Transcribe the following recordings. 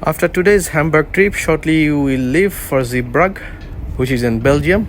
After today's Hamburg trip, shortly you will leave for Zeebrugge, which is in Belgium.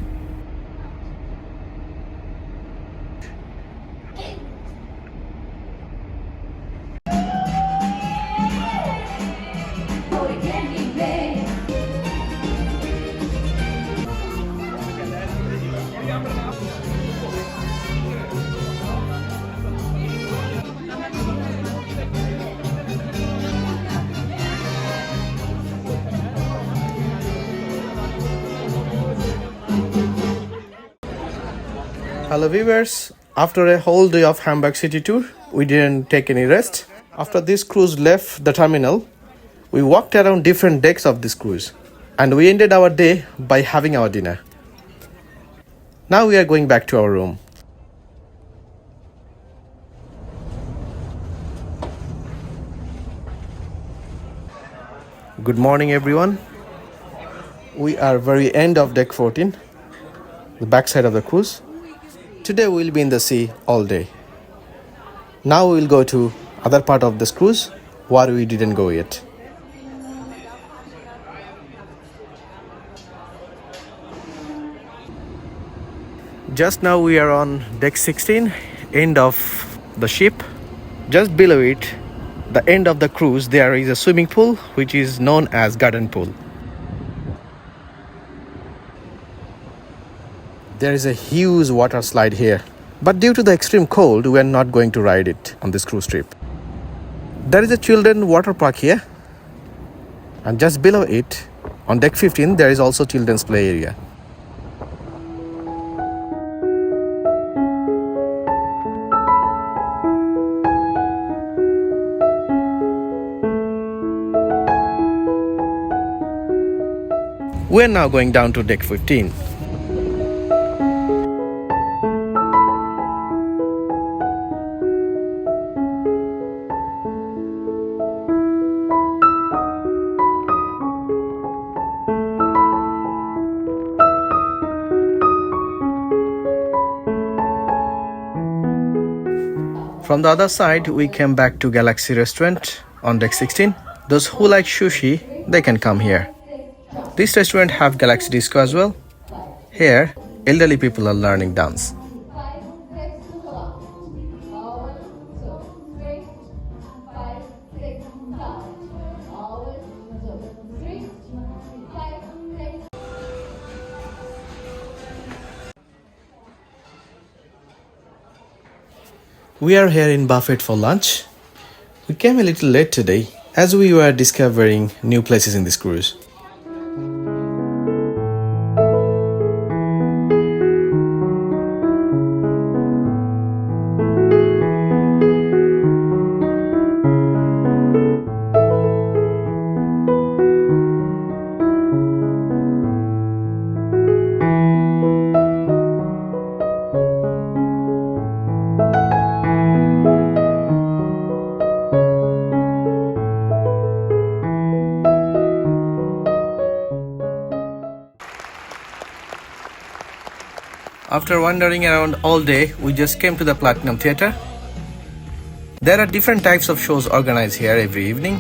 Hello viewers, after a whole day of Hamburg city tour, we didn't take any rest. After this cruise left the terminal, we walked around different decks of this cruise and we ended our day by having our dinner. Now we are going back to our room. Good morning everyone. We are very end of deck 14, the backside of the cruise. Today we will be in the sea all day. Now we will go to other part of this cruise where we didn't go yet. Just now we are on deck 16, end of the ship. Just below it, the end of the cruise, there is a swimming pool which is known as garden pool. There is a huge water slide here, but due to the extreme cold, we are not going to ride it on this cruise trip. There is a children water park here, and just below it, on deck 15, there is also children's play area. We are now going down to deck 15. From the other side, we came back to Galaxy restaurant on deck 16. Those who like sushi, they can come here. This restaurant have Galaxy disco as well. Here, elderly people are learning dance. We are here in Buffet for lunch. We came a little late today as we were discovering new places in this cruise. After wandering around all day, we just came to the Platinum Theatre. There are different types of shows organized here every evening.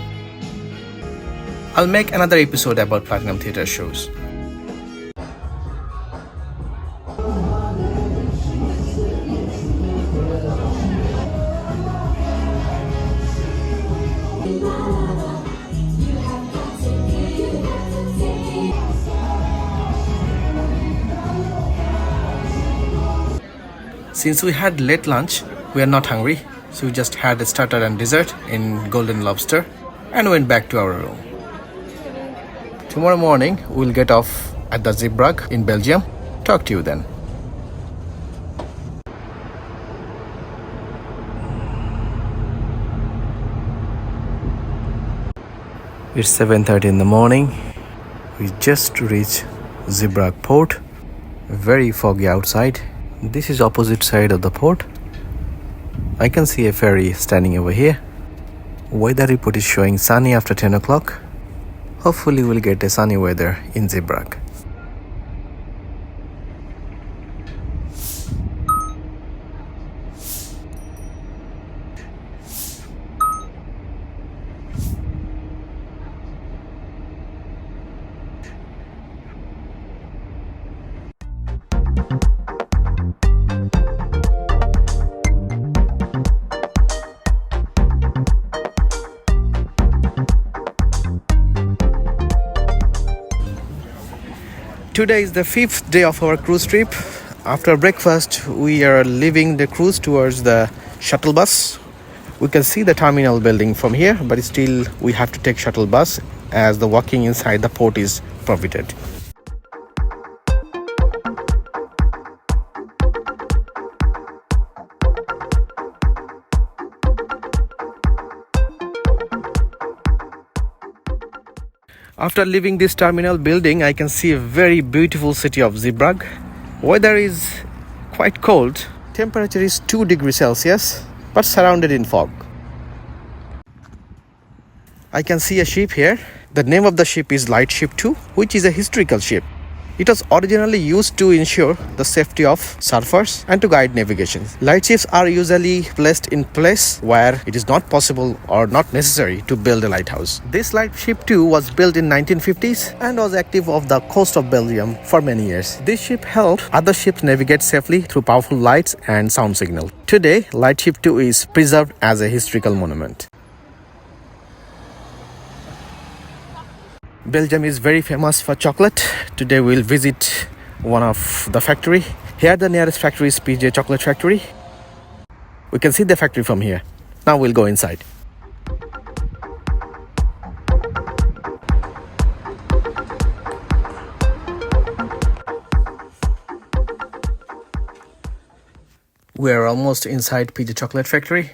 I'll make another episode about Platinum Theatre shows. Since we had late lunch, we are not hungry, so we just had a starter and dessert in Golden Lobster and went back to our room. Tomorrow morning, we'll get off at the Zeebrugge in Belgium. Talk to you then. It's 7:30 in the morning. We just reached Zeebrugge port. Very foggy outside. This is opposite side of the port. I can see a ferry standing over here. Weather report is showing sunny after 10 o'clock. Hopefully we'll get a sunny weather in Zeebrugge. Today is the 5th day of our cruise trip. After breakfast, we are leaving the cruise towards the shuttle bus. We can see the terminal building from here, but still we have to take shuttle bus as the walking inside the port is prohibited. After leaving this terminal building, I can see a very beautiful city of Zeebrugge. Weather is quite cold. Temperature is 2 degrees Celsius, but surrounded in fog. I can see a ship here. The name of the ship is Lightship 2, which is a historical ship. It was originally used to ensure the safety of surfers and to guide navigation. Lightships are usually placed in place where it is not possible or not necessary to build a lighthouse. This Lightship 2 was built in 1950s and was active off the coast of Belgium for many years. This ship helped other ships navigate safely through powerful lights and sound signal. Today, Lightship 2 is preserved as a historical monument. Belgium is very famous for chocolate. Today we'll visit one of the factory. Here the nearest factory is PJ Chocolate Factory. We can see the factory from here. Now we'll go inside. We're almost inside PJ Chocolate Factory.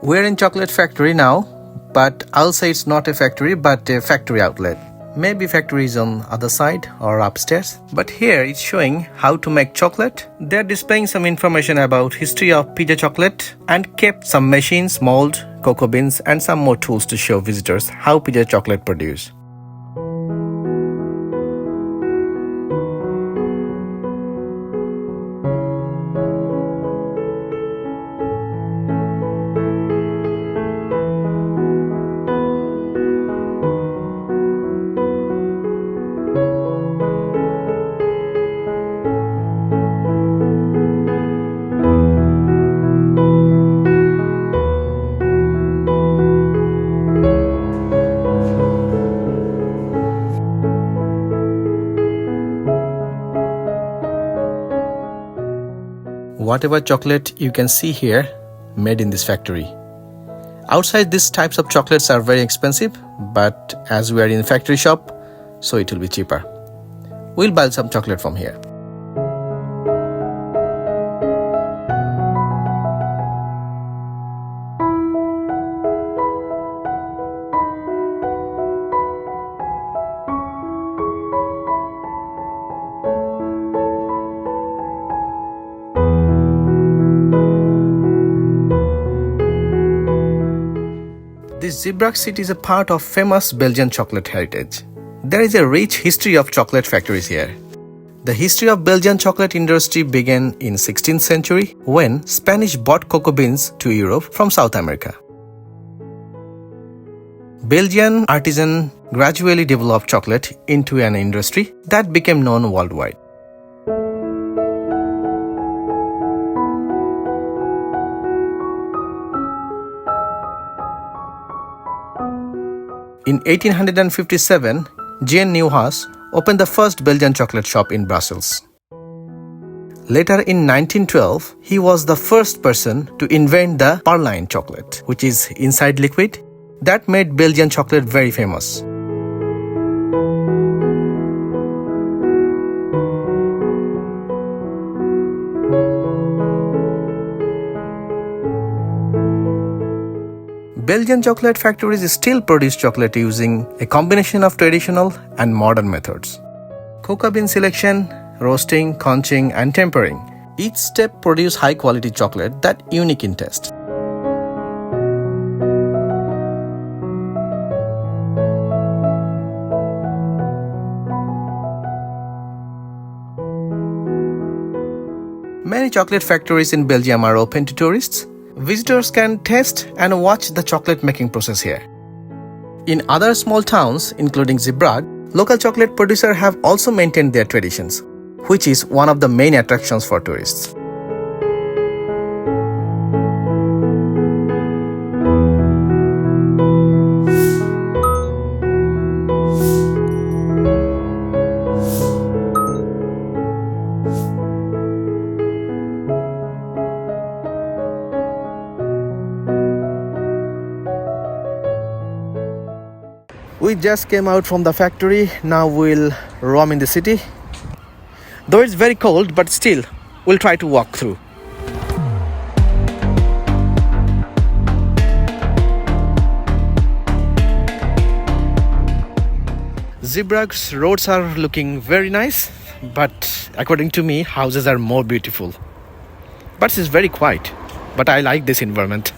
We're in chocolate factory now, but I'll say it's not a factory but a factory outlet. Maybe factory is on other side or upstairs. But here it's showing how to make chocolate. They're displaying some information about history of PJ chocolate and kept some machines, mold, cocoa beans and some more tools to show visitors how PJ chocolate produced. Whatever chocolate you can see here, made in this factory. Outside, these types of chocolates are very expensive, but as we are in a factory shop, so it will be cheaper. We'll buy some chocolate from here. This Zeebrugge city is a part of famous Belgian chocolate heritage. There is a rich history of chocolate factories here. The history of Belgian chocolate industry began in 16th century when Spanish brought cocoa beans to Europe from South America. Belgian artisans gradually developed chocolate into an industry that became known worldwide. In 1857, Jean Nieuwhuis opened the first Belgian chocolate shop in Brussels. Later in 1912, he was the first person to invent the praline chocolate, which is inside liquid, that made Belgian chocolate very famous. Belgian chocolate factories still produce chocolate using a combination of traditional and modern methods. Cocoa bean selection, roasting, conching, and tempering. Each step produces high-quality chocolate that's unique in taste. Many chocolate factories in Belgium are open to tourists. Visitors can taste and watch the chocolate making process here. In other small towns, including Zeebrugge, local chocolate producers have also maintained their traditions, which is one of the main attractions for tourists. We just came out from the factory. Now we'll roam in the city. Though it's very cold, but still, we'll try to walk through. Zeebrugge's roads are looking very nice, but according to me, houses are more beautiful. But it's very quiet, but I like this environment.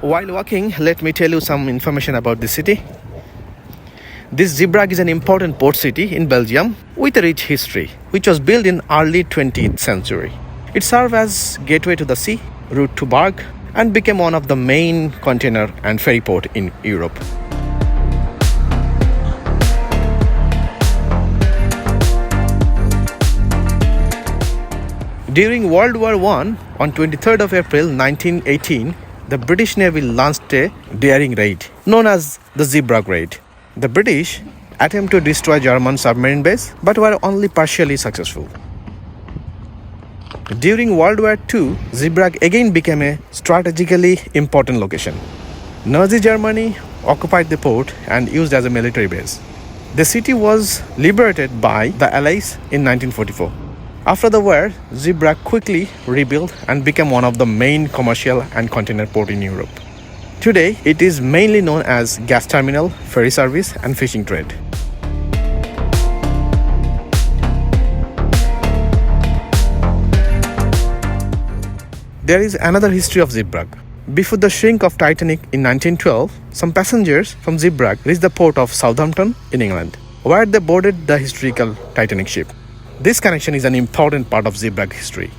While walking, let me tell you some information about the city. This Zeebrugge is an important port city in Belgium with a rich history, which was built in early 20th century. It served as gateway to the sea, route to Bruges, and became one of the main container and ferry port in Europe. During World War I, on 23rd of April 1918, the British Navy launched a daring raid known as the Zeebrugge raid. The British attempted to destroy German submarine base but were only partially successful. During World War II, Zeebrugge again became a strategically important location. Nazi Germany occupied the port and used as a military base. The city was liberated by the Allies in 1944. After the war, Zeebrugge quickly rebuilt and became one of the main commercial and container port in Europe. Today, it is mainly known as gas terminal, ferry service, and fishing trade. There is another history of Zeebrugge. Before the shrink of Titanic in 1912, some passengers from Zeebrugge reached the port of Southampton in England, where they boarded the historical Titanic ship. This connection is an important part of Zeebrugge history.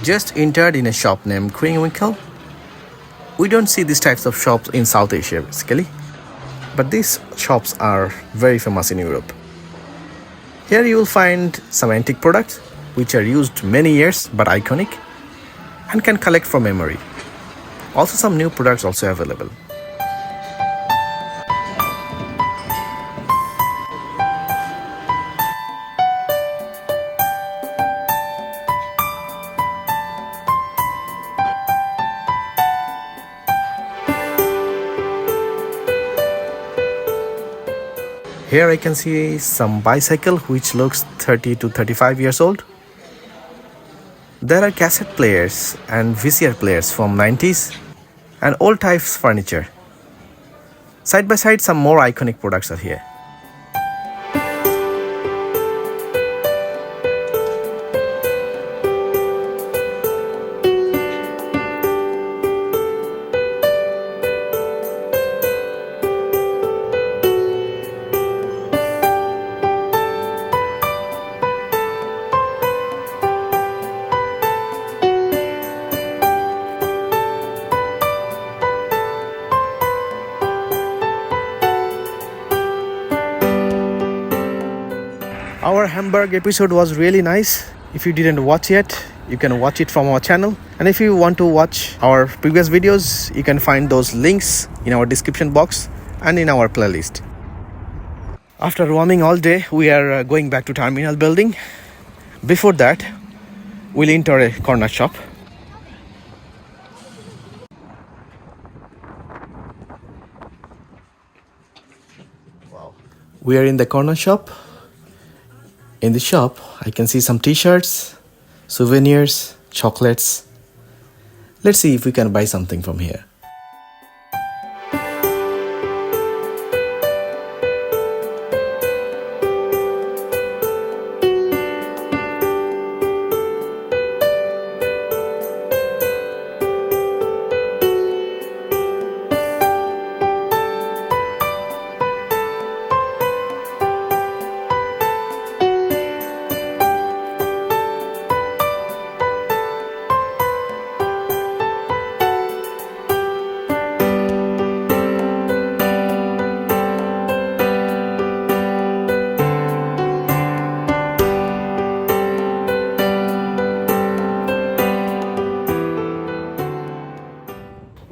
Just entered in a shop named 𝐄𝐍𝐉𝐴. We don't see these types of shops in South Asia basically, but these shops are very famous in Europe. Here you will find some antique products which are used many years but iconic and can collect from memory. Also some new products also available. Here I can see some bicycle which looks 30 to 35 years old. There are cassette players and VCR players from 90s and old types furniture. Side by side some more iconic products are here. Our Hamburg episode was really nice. If you didn't watch yet, you can watch it from our channel. And if you want to watch our previous videos, you can find those links in our description box and in our playlist. After roaming all day, we are going back to terminal building. Before that, we'll enter a corner shop. We are in the corner shop. In the shop, I can see some t-shirts, souvenirs, chocolates. Let's see if we can buy something from here.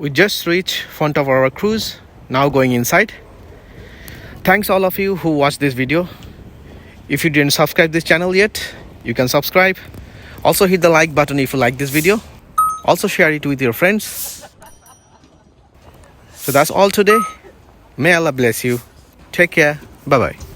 We just reached front of our cruise, now going inside. Thanks all of you who watched this video. If you didn't subscribe this channel yet, you can subscribe. Also hit the like button if you like this video. Also share it with your friends. So that's all today. May Allah bless you. Take care. Bye bye.